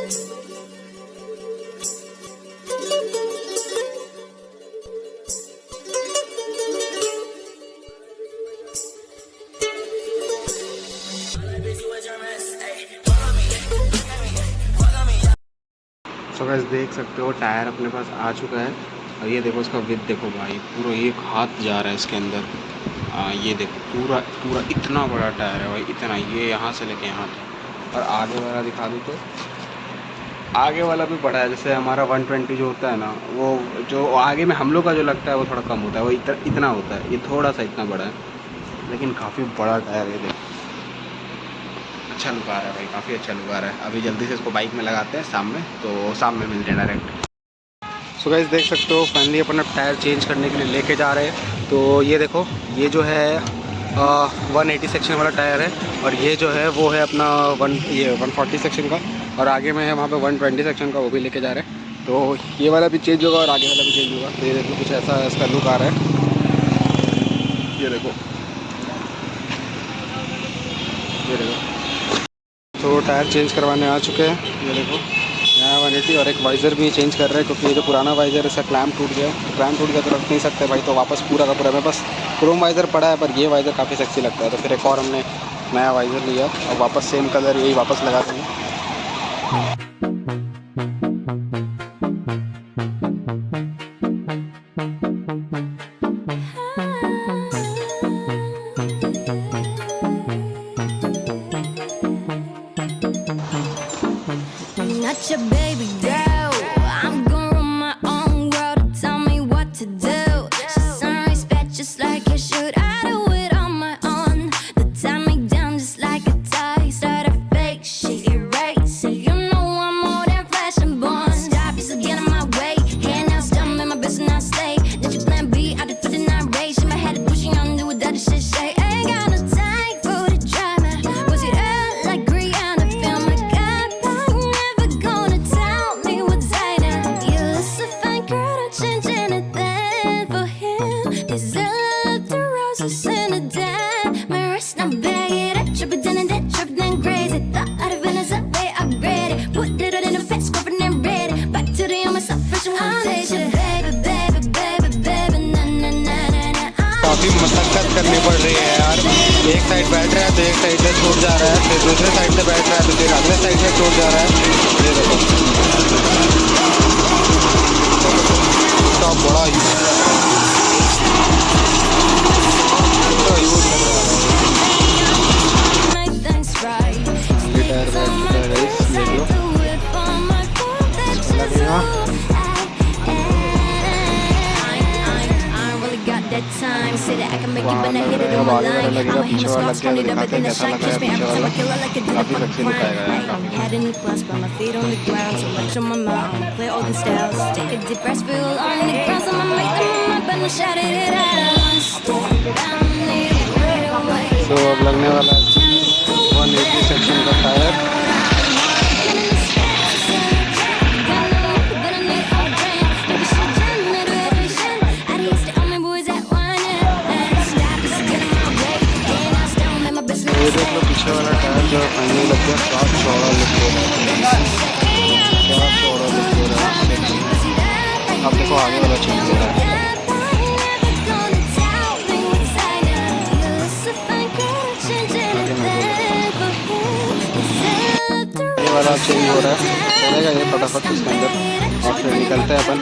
So guys देख सकते हो टायर अपने पास आ चुका है और ये देखो इसका विड्थ देखो भाई, पूरा एक हाथ जा रहा है इसके अंदर। ये देखो पूरा पूरा इतना बड़ा टायर है भाई, इतना, ये यहाँ से लेके यहाँ तक। और आगे वाला दिखा दूँ तो आगे वाला भी बड़ा है, जैसे हमारा 120 जो होता है ना, वो जो आगे में हम लोग का जो लगता है वो थोड़ा कम होता है, वो इतना होता है, ये थोड़ा सा इतना बड़ा है, लेकिन काफ़ी बड़ा टायर है। देखो अच्छा लुक आ रहा है भाई, काफ़ी अच्छा लुक आ रहा है। अभी जल्दी से इसको बाइक में लगाते हैं सामने, तो सामने मिलते हैं डायरेक्ट। सो गाइस देख सकते हो फाइनली अपन टायर चेंज करने के लिए लेके जा रहे हैं। तो ये देखो, ये जो है 180 सेक्शन वाला टायर है, और ये जो है वो है अपना 140 सेक्शन का, और आगे में है वहाँ पे 120 सेक्शन का, वो भी लेके जा रहे हैं। तो ये वाला भी चेंज होगा और आगे वाला भी चेंज होगा। तो ये देखो कुछ ऐसा इसका लुक आ रहा है, ये देखो, ये देखो। तो टायर चेंज करवाने आ चुके हैं, ये देखो यहाँ 180, और एक वाइज़र भी चेंज कर रहे हैं, क्योंकि ये जो पुराना वाइज़र है इसका क्लैम्प टूट गया। क्लैम्प टूट गया तो रख नहीं सकते भाई, तो वापस पूरा का पूरा, मेरे पास क्रोम वाइज़र पड़ा है, पर ये वाइज़र काफ़ी सेक्सी लगता है, तो फिर एक और हमने नया वाइज़र लिया और वापस सेम कलर यही वापस लगा देंगे। Not your baby girl, I'm gonna run my own world. Tell me what to do. She's on respect just like you should. I do it on my own. They tie me down just like a tie. Start a fake shit, erase it. You know I'm more than flesh and bone. Stop, you still get in my way. Hand out, stumble in my business, I stay. Let your plan B, I did for the night race. In my head, pushing on, do what that shit say. Ain't got no time for the drama. Was it out like Rihanna? Feel my God, I'm never gonna tell me what's right now. You look so fine, girl, don't change anything for him. This is love, the roses in the den. My wrist, now bag it up, trip it down and that, trip it then crazy. Thought out of Venice, I way upgraded. Put it in a fast, scrubbing and ready. Back to the on myself, fresh and one day. Baby, baby, baby, baby, na na na na na. काफ़ी मशक्क़त करनी पड़ रही है यार। एक side बैठ रहा है तो एक साइड से छूट जा रहा है, फिर दूसरे साइड से बैठ रहा है तो फिर अगले साइड से छूट जा रहा है। ये देखो इतना बड़ा यूज लग रहा है। ये टायर बैठ चुका है गाइस, देख लो लगेगा। Time, say that I can make you better hit it on my line. I'ma hit my scars, turn it up, but then I shine. Kiss me every time I kill her like a dinner for the crime. I ain't had any plus, but my feet on the ground. So much on my mind, I'ma play all the styles. Take a deep breath, feel on the ground. I'ma make them on my bed and shout it out. तो अब लगने वाला है 180 section का tyre. ये देख लो पीछे वाला टायर जो फाइनली लग गया, काफ़ी चौड़ा लुक हो रहा है, काफ़ी चौड़ा लुक हो रहा है। अब देखो आगे वाला चेंज हो रहा है, ये वाला चेंज हो रहा है, चलेगा ये फटाफट इसके अंदर, और फिर निकलते हैं अपन।